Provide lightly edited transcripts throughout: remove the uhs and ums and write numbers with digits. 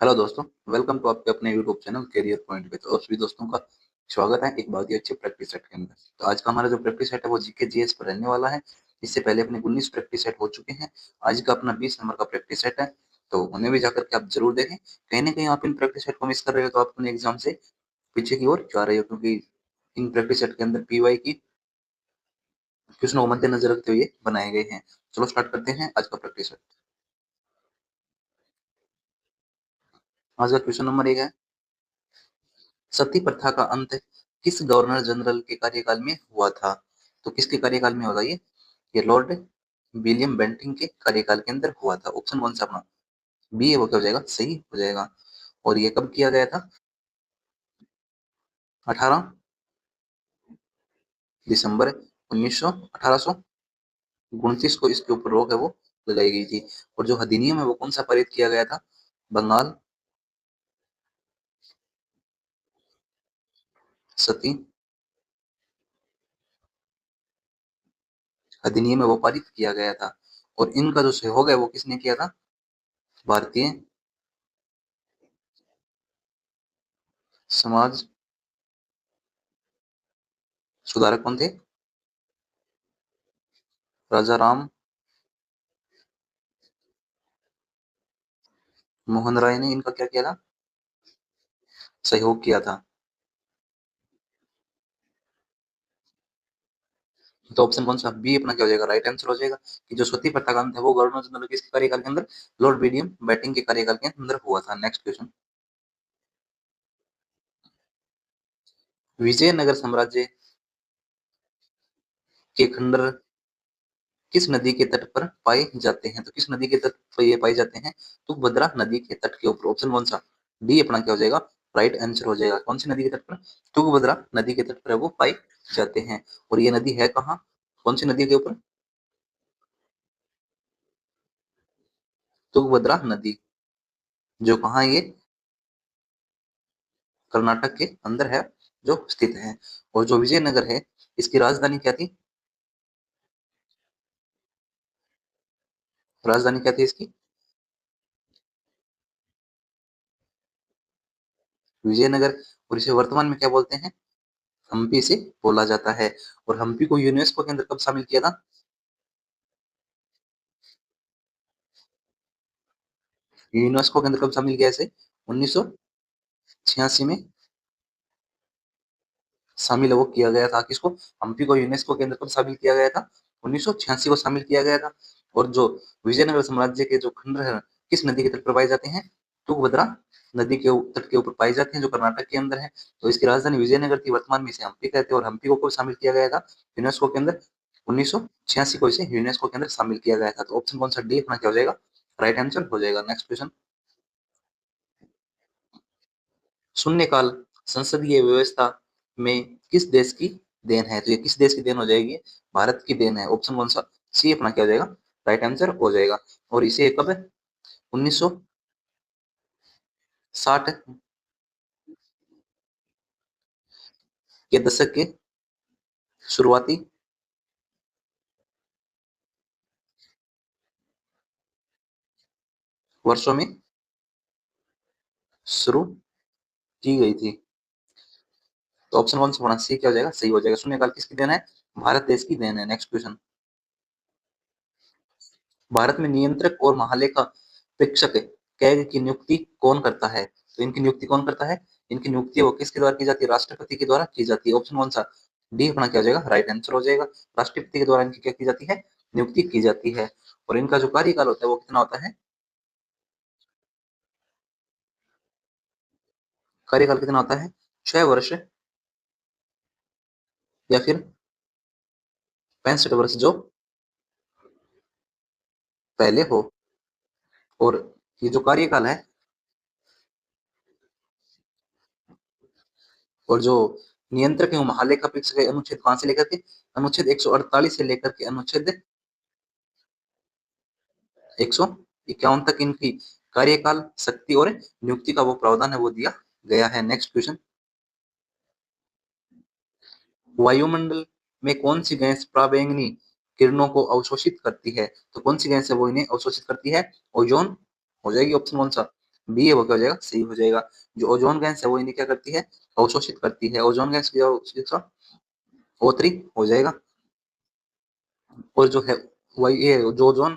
Hello दोस्तों, welcome to आपके अपने यूट्यूब चैनल करियर पॉइंट पे। तो सभी दोस्तों का स्वागत है एक बहुत ही अच्छे प्रैक्टिस सेट के अंदर। तो आज का हमारा जो प्रैक्टिस सेट है वो जीके जीएस पर रहने वाला है। इससे पहले अपने 19 प्रैक्टिस सेट हो चुके हैं। आज का अपना 20 नंबर का प्रैक्टिस सेट है, तो उन्हें भी जाकर के आप जरूर देखें। कहीं ना कहीं आप इन प्रैक्टिस सेट को मिस कर रहे हो तो आप अपने एग्जाम से पीछे की ओर जा रहे हो, क्योंकि इन प्रैक्टिस सेट के अंदर पीवाई की क्वेश्चनों को मद्देनजर रखते हुए बनाए गए हैं। चलो स्टार्ट करते हैं आज का प्रैक्टिस सेट। आज का क्वेश्चन नंबर 1 है, सती प्रथा का अंत किस गवर्नर जनरल के कार्यकाल में हुआ था? तो किसके कार्यकाल में होगा ये लॉर्ड विलियम बेंटिंग के कार्यकाल के अंदर हुआ था। ऑप्शन कौन सा अपना बी है वो क्या हो जाएगा, सही हो जाएगा। और ये कब किया गया था? 18 दिसंबर 1829 को इसके ऊपर रोक है वो लगाई गई थी। और जो अधिनियम है वो कौन सा पारित किया गया था? बंगाल सती अधिनियम है वो पारित किया गया था। और इनका जो सहयोग है वो किसने किया था? भारतीय समाज सुधारक कौन थे? राजा राम मोहन राय ने इनका क्या किया था? सहयोग किया था। तो ऑप्शन कौन सा बी अपना क्या हो जाएगा, राइट आंसर हो जाएगा। कि जो सती प्रथाकांड है वो गवर्नर जनरल के कार्यकाल के अंदर लॉर्ड विलियम बेंटिंग के कार्यकाल के अंदर हुआ था। नेक्स्ट क्वेश्चन, विजयनगर साम्राज्य के खंडर किस नदी के तट पर पाए जाते हैं? तो किस नदी के तट पर ये पाए जाते हैं? तुंगभद्रा नदी के तट के ऊपर। ऑप्शन कौन सा डी अपना क्या हो जाएगा, राइट आंसर हो जाएगा। कौन सी नदी के तट पर? तुंगभद्रा नदी के तट पर वो पाए जाते हैं। और ये नदी है कहाँ, कौन सी नदी के ऊपर? तुंगभद्रा नदी, जो कहाँ है ये? कर्नाटक के अंदर है जो स्थित है। और जो विजयनगर है इसकी राजधानी क्या थी? राजधानी क्या थी इसकी? विजयनगर। और इसे वर्तमान में क्या बोलते हैं? हम्पी से बोला जाता है। और हम्पी को यूनेस्को के अंदर कब शामिल किया था? यूनेस्को के अंदर कब शामिल किया इसे? 1986 में शामिल वो किया गया था। किसको? हम्पी को यूनेस्को के अंदर कब शामिल किया गया था? 1986 को शामिल किया गया था। और जो विजयनगर साम्राज्य के जो खंडर है किस नदी के तट पर पाए जाते हैं? तुंगभद्रा नदी के तट के ऊपर पाए जाते हैं, जो कर्नाटक के अंदर है। तो इसकी राजधानी विजयनगर थी, वर्तमान में इसे हम्पी कहते हैं। और हम्पी को कब शामिल किया गया था यूनेस्को के अंदर? 1986 को इसे यूनेस्को के अंदर शामिल किया गया था। तो ऑप्शन कौन सा डी अपना क्या हो जाएगा, राइट आंसर हो जाएगा। नेक्स्ट क्वेश्चन, शून्यकाल संसदीय व्यवस्था में किस देश की देन है? तो ये किस देश की देन हो जाएगी? भारत की देन है। ऑप्शन कौन सा सी अपना क्या हो जाएगा, राइट आंसर हो जाएगा। और इसे कब 1960 के दशक के शुरुआती वर्षों में शुरू की गई थी। तो ऑप्शन कौन सा होना, सी क्या हो जाएगा, सही हो जाएगा। शून्यकाल किसकी देन है? भारत देश की देन है। नेक्स्ट क्वेश्चन, भारत में नियंत्रक और महालेखा परीक्षक कैग की नियुक्ति कौन करता है? तो इनकी नियुक्ति कौन करता है? इनकी नियुक्ति वो किसके द्वारा की जाती है? राष्ट्रपति के द्वारा की जाती है। ऑप्शन कौन सा डी अपना क्या हो जाएगा, राइट आंसर हो जाएगा। राष्ट्रपति के द्वारा इनकी क्या की जाती है, नियुक्ति की जाती है। और इनका जो कार्यकाल होता है वो कितना होता है? कार्यकाल कितना होता है? 6 वर्ष या फिर 65 वर्ष, जो पहले हो। और ये जो कार्यकाल है, और जो नियंत्रक एवं महालेखा परीक्षक है, अनुच्छेद कहां से लेकर के? अनुच्छेद 148 से लेकर के अनुच्छेद 151 तक इनकी कार्यकाल, शक्ति और नियुक्ति का वो प्रावधान है वो दिया गया है। नेक्स्ट क्वेश्चन, वायुमंडल में कौन सी गैस पराबैंगनी किरणों को अवशोषित करती है? तो कौन सी गैस है वो इन्हें अवशोषित करती है? ओजोन हो जाएगी। ऑप्शन कौन सा बी है वो क्या हो जाएगा, सही हो जाएगा। जो ओजोन गैस है वो इन्हें क्या करती है, अवशोषित करती है। ओजोन गैस O3 हो जाएगा। और जो है वही ये जो ओजोन,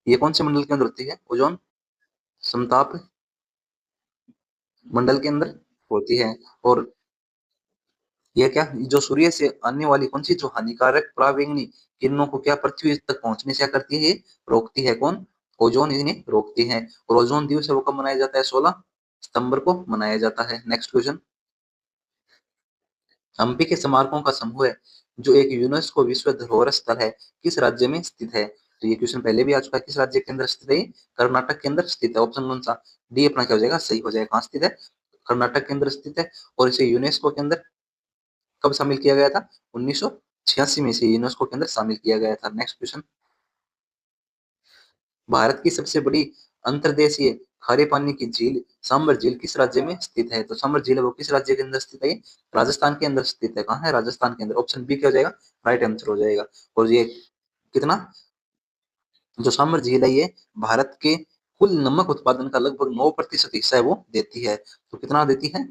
ये कौन से मंडल के अंदर होती है ओजोन, समताप मंडल के अंदर होती है। और ये क्या, जो सूर्य से आने वाली कौन सी जो हानिकारक पराबैंगनी किरणों को क्या पृथ्वी तक पहुंचने से क्या करती है, ये रोकती है। कौन, ओजोन इन्हें रोकती है। और ओजोन दिवस है वो कब मनाया जाता है, 16 सितंबर को मनाया जाता है। नेक्स्ट क्वेश्चन, हम्पी के स्मारकों का समूह है जो एक यूनेस्को विश्व धरोहर स्थल है, किस राज्य में स्थित है। तो ये क्वेश्चन पहले भी आ चुका है, किस राज्य के अंदर स्थित है, कर्नाटक के अंदर स्थित है। ऑप्शन कौन सा, डी अपना क्या हो जाएगा, सही हो जाएगा। कहाँ स्थित है, कर्नाटक के अंदर स्थित है। और इसे यूनेस्को के अंदर कब शामिल किया गया था, 1986 में इसे यूनेस्को के अंदर शामिल किया गया था। नेक्स्ट क्वेश्चन, भारत की सबसे बड़ी अंतर्देशीय खारे पानी की झील सांबर झील किस राज्य में स्थित है। तो सांबर झील है वो किस राज्य के अंदर स्थित है, राजस्थान के अंदर स्थित है। कहाँ है, राजस्थान के अंदर। ऑप्शन बी क्या हो जाएगा, राइट आंसर हो जाएगा। और ये कितना, जो सांबर झील है ये भारत के कुल नमक उत्पादन का लगभग 9% हिस्सा है वो देती है। तो कितना देती है,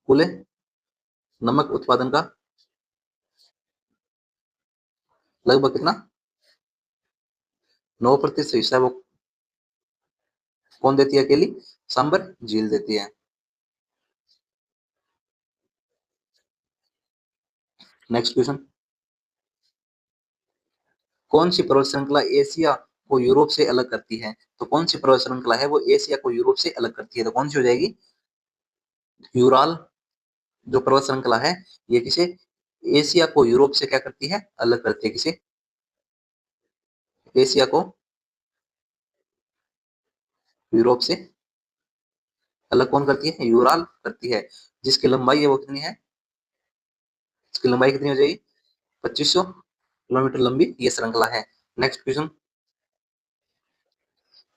कुल नमक उत्पादन का लगभग कितना, 9% हिस्सा है वो कौन देती है, अकेली सांबर झील देती है। नेक्स्ट क्वेश्चन, कौन सी पर्वत श्रृंखला एशिया को यूरोप से अलग करती है। तो कौन सी पर्वत श्रृंखला है वो एशिया को यूरोप से अलग करती है, तो कौन सी हो जाएगी, यूराल जो पर्वत श्रृंखला है, ये किसे, एशिया को यूरोप से क्या करती है, अलग करती है। किसे, एशिया को यूरोप से अलग कौन करती है, यूराल करती है। जिसकी लंबाई है वो कितनी है, इसकी लंबाई कितनी हो जाएगी, 2500 किलोमीटर लंबी ये श्रृंखला है। नेक्स्ट क्वेश्चन,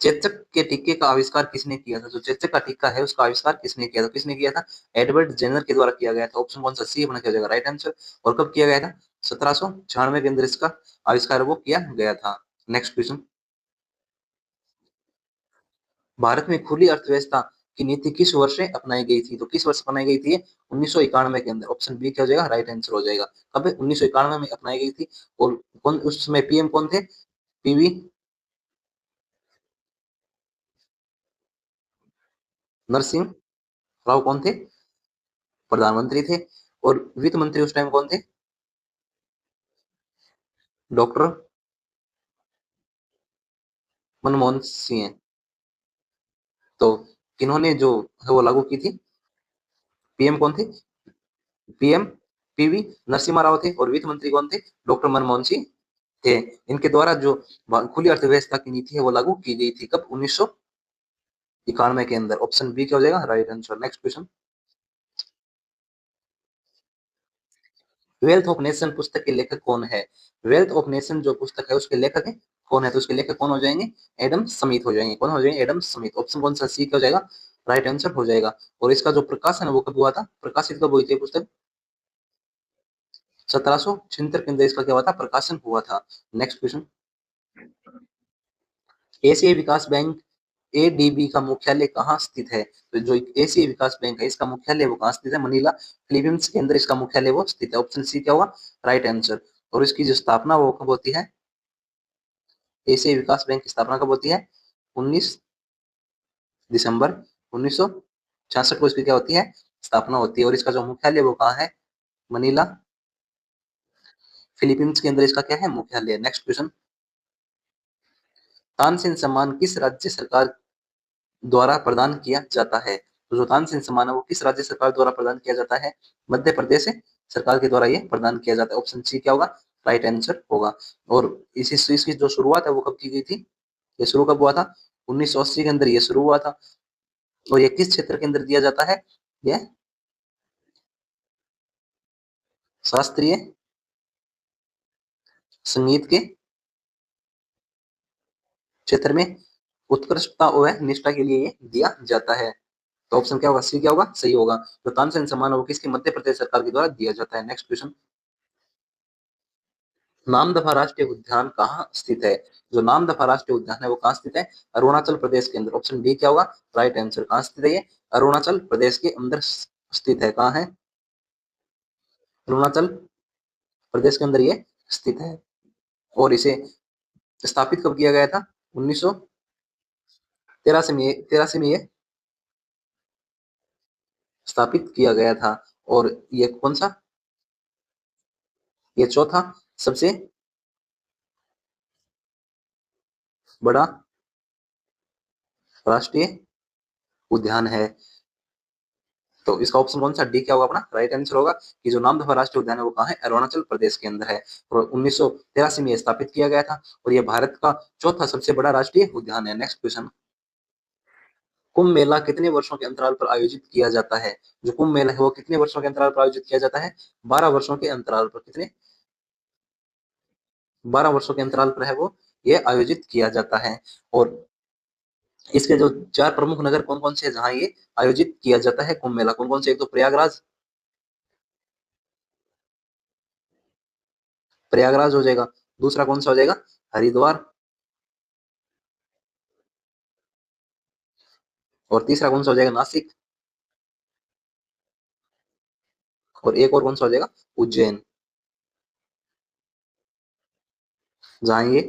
चेचक के टीके का आविष्कार किसने किया था। जो चेचक का टीका है उसका आविष्कार किसने किया था, किसने किया था, एडवर्ड जेनर के द्वारा किया गया था। ऑप्शन कौन सा, सी अपना क्या हो जाएगा, राइट आंसर। और कब किया गया था, 1796 के अंदर इसका आविष्कार वो किया गया था। नेक्स्ट क्वेश्चन, भारत में खुली अर्थव्यवस्था की नीति किस वर्ष से अपनाई गई थी। तो किस वर्ष अपनाई गई थी, 1991 के अंदर। ऑप्शन बी क्या हो जाएगा, राइट आंसर हो जाएगा। कब, 1991 में अपनाई गई थी। और कौन उस समय पीएम कौन थे, पीवी नरसिंह राव कौन थे, प्रधानमंत्री थे। और वित्त मंत्री उस टाइम कौन थे, डॉक्टर मनमोहन सिंह हैं। तो किन्होंने जो है वो लागू की थी, पीएम कौन थे, पीएम पीवी नरसिम्हा राव थे। और वित्त मंत्री कौन थे, डॉक्टर मनमोहन सिंह थे। इनके द्वारा जो खुली अर्थव्यवस्था की नीति है वो लागू की गई थी, कब, 1991 के अंदर। ऑप्शन बी क्या हो जाएगा, right answer. Next question, wealth of nation पुस्तक के लेखक कौन है। वेल्थ ऑफ नेशन जो पुस्तक है उसके लेखक है कौन है, तो उसके लेखक कौन हो जाएंगे, एडम स्मिथ हो जाएंगे। कौन हो जाएंगे, एडम स्मिथ। ऑप्शन कौन सा, सी क्या हो जाएगा, राइट आंसर हो जाएगा। और इसका जो प्रकाशन है वो कब हुआ था, प्रकाशित कब हुई थी पुस्तक, 1776 के अंदर इसका क्या हुआ था, प्रकाशन हुआ था। नेक्स्ट क्वेश्चन, एशियाई विकास बैंक एडीबी का मुख्यालय कहाँ स्थित है। तो जो एशियाई विकास बैंक है इसका मुख्यालय वो कहाँ स्थित है, मनीला फिलीपींस के अंदर इसका मुख्यालय वो स्थित है। ऑप्शन सी क्या होगा, राइट आंसर। और इसकी जो स्थापना वो कब होती है, एशियाई विकास बैंक की स्थापना कब होती है, 19 दिसंबर 1966 को इसकी क्या होती है, स्थापना होती है। और इसका जो मुख्यालय वो कहाँ है, मनीला फिलीपींस के अंदर इसका क्या है, मुख्यालय। नेक्स्ट क्वेश्चन, तानसेन सम्मान किस राज्य सरकार द्वारा प्रदान किया जाता है। तो जो तानसेन सम्मान है वो किस राज्य सरकार द्वारा प्रदान किया जाता है, मध्य प्रदेश सरकार के द्वारा ये प्रदान किया जाता है। ऑप्शन सी क्या होगा, राइट आंसर होगा। और इसी इसकी जो शुरुआत है वो कब की गई थी, ये शुरू कब हुआ था, 1980 के अंदर ये शुरू हुआ था। और ये किस क्षेत्र के अंदर दिया जाता है, ये शास्त्रीय संगीत के क्षेत्र में उत्कृष्टता और निष्ठा के लिए ये दिया जाता है। तो ऑप्शन क्या होगा, सी क्या होगा, सही होगा। तो तानसेन सम्मान है वो किसकी, मध्य प्रदेश सरकार के द्वारा दिया जाता है। नेक्स्ट क्वेश्चन, नामदफा राष्ट्रीय उद्यान कहाँ स्थित है? जो नामदफा राष्ट्रीय उद्यान है वो कहाँ स्थित है? अरुणाचल प्रदेश के अंदर। ऑप्शन डी क्या होगा? Right answer. कहाँ स्थित है ये? अरुणाचल प्रदेश के अंदर स्थित है। कहाँ है? अरुणाचल प्रदेश के अंदर ये स्थित है। और इसे स्थापित कब किया गया था? 1983 में ये स्थापित किया गया था। और ये कौन सा? ये चौथा सबसे बड़ा राष्ट्रीय उद्यान है। तो इसका ऑप्शन कौन सा? डी क्या होगा अपना? राइट आंसर होगा कि जो नामदफा राष्ट्रीय उद्यान है वो कहाँ है? अरुणाचल प्रदेश के अंदर है। और 1983 में स्थापित किया गया था। और ये भारत का चौथा सबसे बड़ा राष्ट्रीय उद्यान है। Next question. कुंभ मेला कितने वर्षों के अंतराल पर आयोजित किया जाता है? जो कुंभ मेला है वो कितने वर्षों के अंतराल पर आयोजित किया जाता है? 12 वर्षों के अंतराल पर। कितने? 12 वर्षों के अंतराल पर है वो ये आयोजित किया जाता है। और इसके जो चार प्रमुख नगर कौन कौन से हैं जहां ये आयोजित किया जाता है कुंभ मेला? कौन कौन से? एक तो प्रयागराज, प्रयागराज हो जाएगा। दूसरा कौन सा हो जाएगा? हरिद्वार। और तीसरा कौन सा हो जाएगा? नासिक। और एक और कौन सा हो जाएगा? उज्जैन। जहां ये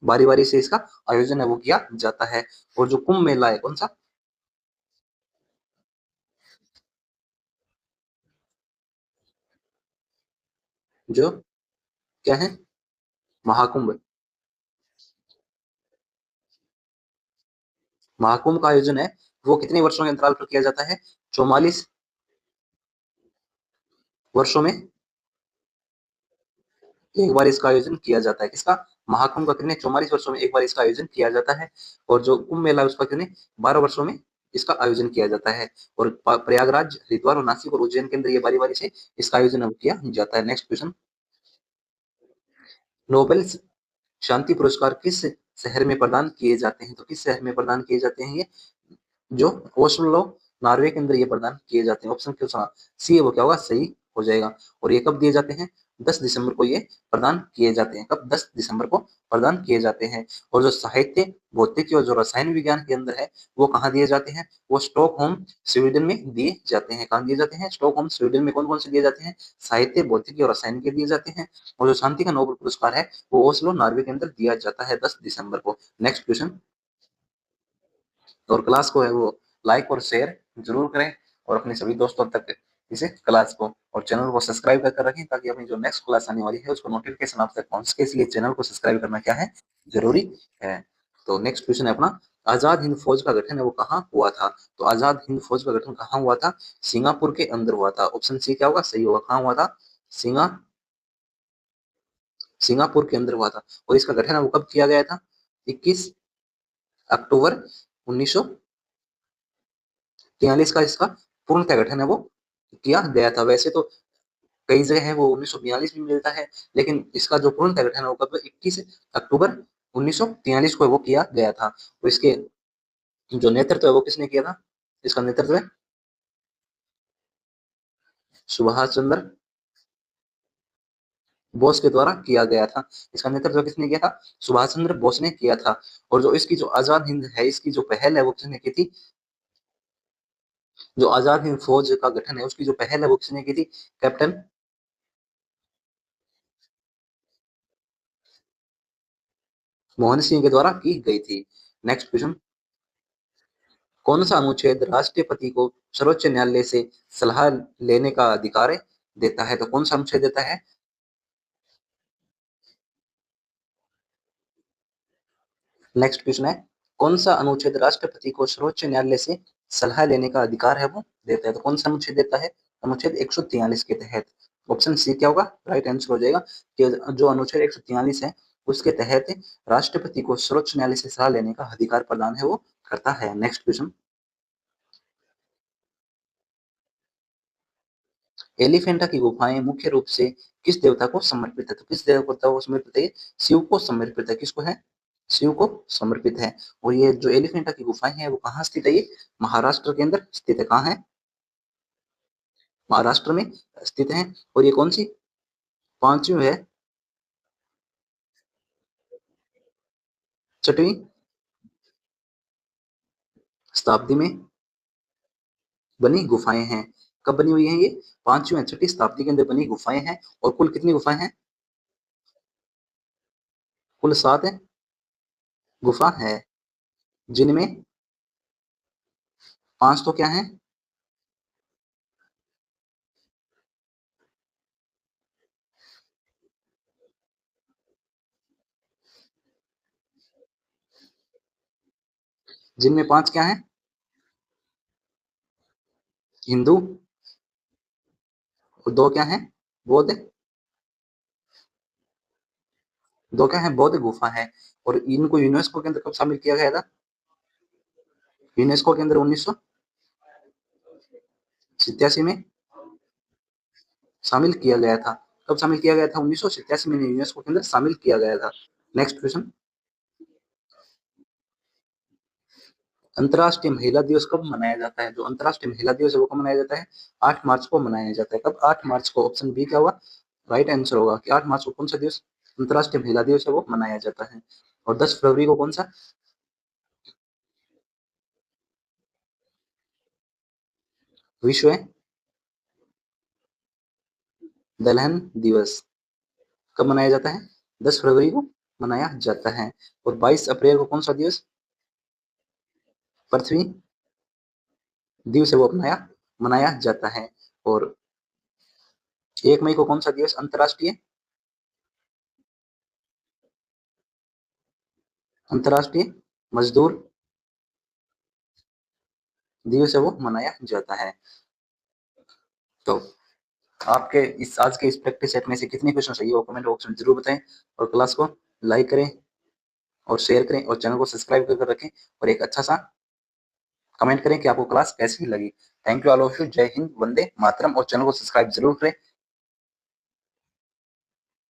बारी बारी से इसका आयोजन है वो किया जाता है। और जो कुंभ मेला है कौन सा? जो क्या है? महाकुंभ। महाकुंभ का आयोजन है वो कितने वर्षों के अंतराल पर किया जाता है? 44 वर्षों में एक बार इसका आयोजन किया जाता है। किसका? महाकुंभ का कितने? 44 वर्षों में एक बार इसका आयोजन किया जाता है। और जो कुंभ मेला है उसका कितने? 12 वर्षों में इसका आयोजन किया जाता है। और प्रयागराज, हरिद्वार और नासिक और उज्जैन के अंदर ये बारी बारी से इसका आयोजन अब किया जाता है। Next question. नोबेल शांति पुरस्कार किस शहर में प्रदान किए जाते हैं? तो किस शहर में प्रदान किए जाते हैं ये? जो ओस्लो, नॉर्वे के अंदर ये प्रदान किए जाते हैं। ऑप्शन क्यों सा सी है वो क्या होगा? सही हो जाएगा। और ये कब दिए जाते हैं? 10 दिसंबर को ये प्रदान किए जाते हैं। कब? 10 दिसंबर को प्रदान किए जाते हैं। और जो साहित्य, भौतिकी और जो रसायन विज्ञान के अंदर है वो कहाँ दिए जाते हैं? वो स्टॉकहोम, स्वीडन में दिए जाते हैं। कहाँ दिए जाते हैं? स्टॉकहोम, स्वीडन में। कौन कौन से दिए जाते हैं? साहित्य, भौतिकी और रसायन के दिए जाते हैं। और जो शांति का नोबेल पुरस्कार है वो ओस्लो, नॉर्वे के अंदर दिया जाता है 10 दिसंबर को। Next question. और क्लास को है वो लाइक और शेयर जरूर करें और अपने सभी दोस्तों तक इसे क्लास को और चैनल को सब्सक्राइब कर रखें ताकि अपनी जो नेक्स्ट क्लास आने वाली है उसको नोटिफिकेशन आप तक पहुंच सके। इसलिए चैनल को सब्सक्राइब करना क्या है? जरूरी है। तो नेक्स्ट क्वेश्चन है अपना, आजाद हिंद फौज का गठन है वो कहाँ हुआ था? तो आजाद हिंद फौज का गठन कहाँ हुआ था? सिंगापुर के अंदर हुआ था। ऑप्शन सी क्या होगा? सही होगा। कहाँ हुआ था? सिंगा सिंगापुर के अंदर हुआ था। और इसका गठन है वो कब किया गया था? 21 अक्टूबर 1943 का इसका पूर्णतः गठन है वो किया गया था। वैसे तो कई जगह है वो 1942 में मिलता है, लेकिन इसका जो पूर्णतः गठन है वो कब? 21 अक्टूबर 1943 को वो किया गया था। तो इसके जो नेतृत्व है वो किसने किया था? इसका नेतृत्व है सुभाष चंद्र बोस के द्वारा किया गया था। इसका नेतृत्व किसने किया था? सुभाष चंद्र बोस ने किया था। और जो इसकी जो आजाद हिंद है इसकी जो पहल है वो किसने की थी? जो आजाद हिंद फौज का गठन है उसकी जो पहल है वो किसने की थी? कैप्टन मोहन सिंह के द्वारा की गई थी। Next question. कौन सा अनुच्छेद राष्ट्रपति को सर्वोच्च न्यायालय से सलाह लेने का अधिकार देता है? तो कौन सा अनुच्छेद देता है? नेक्स्ट क्वेश्चन है, कौन सा अनुच्छेद राष्ट्रपति को सर्वोच्च न्यायालय से सलाह लेने का अधिकार है वो देता है? तो कौन सा अनुच्छेद देता है? अनुच्छेद 143 के तहत। ऑप्शन सी क्या होगा? राइट आंसर हो जाएगा कि जो अनुच्छेद 143 है उसके तहत राष्ट्रपति को सर्वोच्च न्यायालय से सलाह लेने का अधिकार प्रदान है वो करता है। Next question. एलिफेंटा की गुफाएं मुख्य रूप से किस देवता को समर्पित है? तो किस देवता को समर्पित है? शिव को समर्पित है। किसको है? शिव को समर्पित है। और ये जो एलिफेंटा की गुफाएं हैं वो कहाँ स्थित है? ये महाराष्ट्र के अंदर स्थित है। कहाँ है? महाराष्ट्र में स्थित है। और ये कौन सी पांचवी है, छठवीं शताब्दी में बनी गुफाएं हैं। कब बनी हुई हैं ये? पांचवी और छठी शताब्दी के अंदर बनी गुफाएं हैं। और कुल कितनी गुफाएं हैं? कुल 7 है गुफा है, जिनमें 5 तो क्या है? जिनमें 5 क्या है? हिंदू, और 2 क्या है? बौद्ध। 2 क्या है? बौद्ध गुफा है। और इनको यूनेस्को के अंदर कब शामिल किया गया था? यूनेस्को के अंदर 1987 में शामिल किया गया था। कब शामिल किया गया था? 1987 में यूनेस्को के अंदर शामिल किया गया था। नेक्स्ट क्वेश्चन, अंतर्राष्ट्रीय महिला दिवस कब मनाया जाता है? जो अंतर्राष्ट्रीय महिला दिवस है वो कब मनाया जाता है? 8 मार्च को मनाया जाता है। कब? 8 मार्च को। ऑप्शन बी क्या होगा? राइट आंसर होगा कि 8 मार्च को कौन सा दिवस, अंतर्राष्ट्रीय महिला दिवस है, वो मनाया जाता है। और 10 फरवरी को कौन सा विश्व दलहन दिवस कब मनाया जाता है? 10 फरवरी को मनाया जाता है। और 22 अप्रैल को कौन सा दिवस, पृथ्वी दिवस है, वो अपनाया मनाया जाता है। और 1 मई को कौन सा दिवस, अंतर्राष्ट्रीय अंतर्राष्ट्रीय मजदूर दिवस है, वो मनाया जाता है। तो आपके इस आज के इस प्रैक्टिस सेट में से कितने क्वेश्चन सही हो कमेंट बॉक्स में जरूर बताएं। और क्लास को लाइक करें और शेयर करें और चैनल को सब्सक्राइब कर रखें। और एक अच्छा सा कमेंट करें कि आपको क्लास कैसी लगी। Thank you all of you. जय हिंद, वंदे मातरम। और चैनल को सब्सक्राइब जरूर करें।